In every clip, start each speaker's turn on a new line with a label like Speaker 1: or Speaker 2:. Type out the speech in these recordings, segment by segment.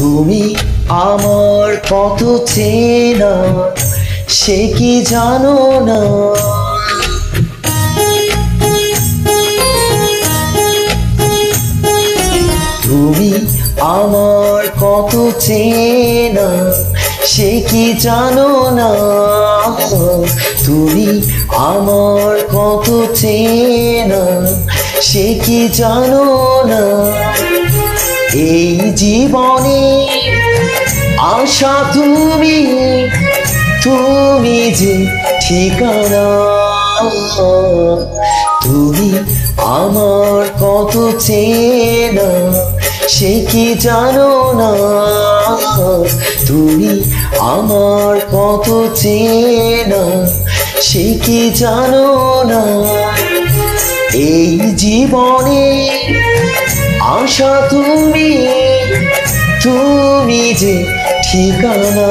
Speaker 1: তুমি আমার কত চেনা সে কি জানো না। তুমি আমার কত চেনা সে কি জানো না। তুমি আমার কত চেনা সে কি জানো না। এই জীবনে আশা তুমি, তুমি যে ঠিকানা। তুমি আমার কত চেনা সে কি জানো না। তুমি আমার কত চেনা সে কি জানো না। এই জীবনে আশা তুমি, তুমি যে ঠিকানা।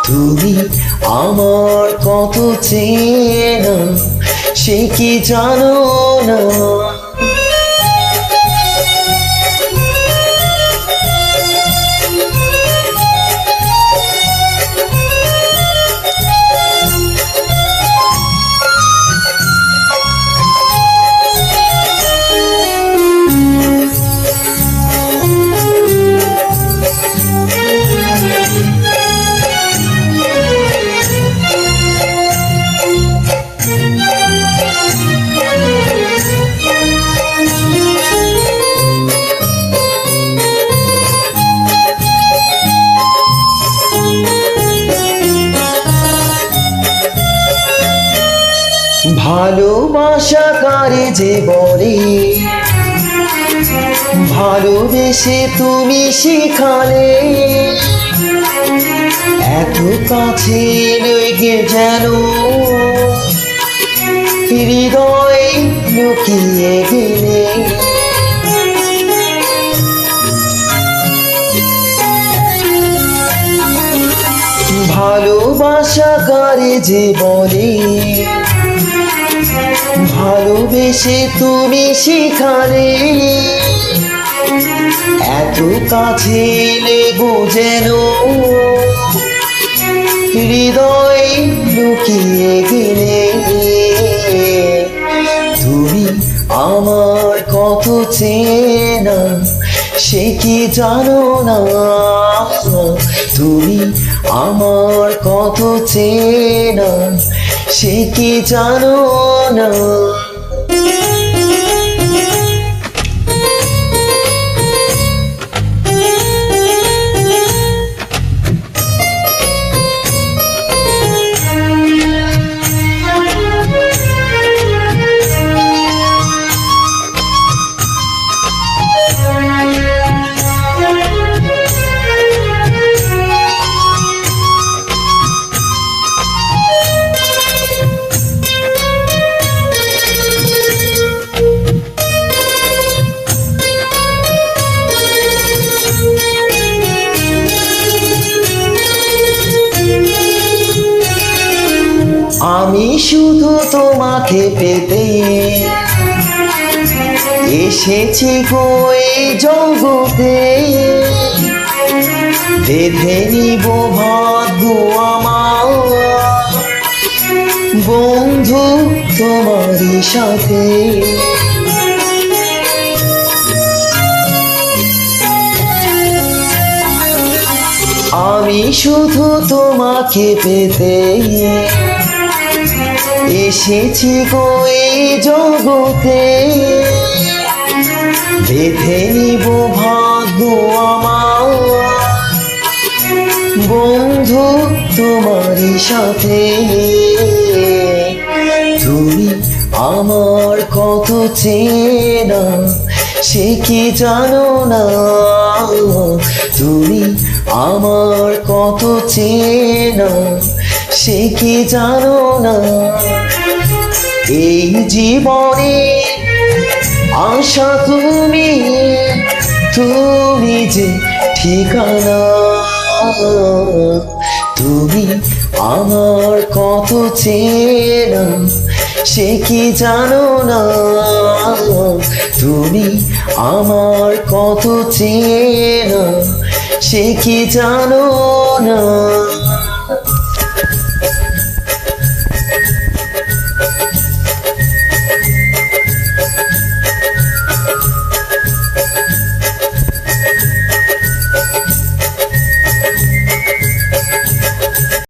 Speaker 1: তুমি আমার কত চেনা সে কি জানো না। ভালোবাসা কারে যে বলে, ভালোবেসে তুমি শিখালে। এত কাছে লেগে যেন হৃদয়ে লুকিয়ে গেলে। ভালোবাসা কারে যে বলে, ভালোবেসে তুমি শিখালে। এত কাছে লেগো যেন হৃদয়ে লুকিয়ে গেলে। তুমি আমার কত চেনা সে কি জানো না। তুমি আমার কত চেনা সে কি জানো না। আমি শুধু তোমাকে পেতে এসেছি গো এই জগতে। বেঁধে নিব ভাগ্য আমার বন্ধু তোমারই সাথে। আমি শুধু তোমাকে পেতে এসেছি গো এই জগতে। বেঁধে নিব ভাগ্য আমার বন্ধু তোমারই সাথে। তুমি আমার কত চেনা সে কি জানো না। তুমি আমার কত চেনা সে কি জানো না। এই জীবনে আশা তুমি, তুমি যে ঠিকানা। তুমি আমার কত চেনা সে কি জানো না, তুমি আমার কত চেনা সে কি জানো না।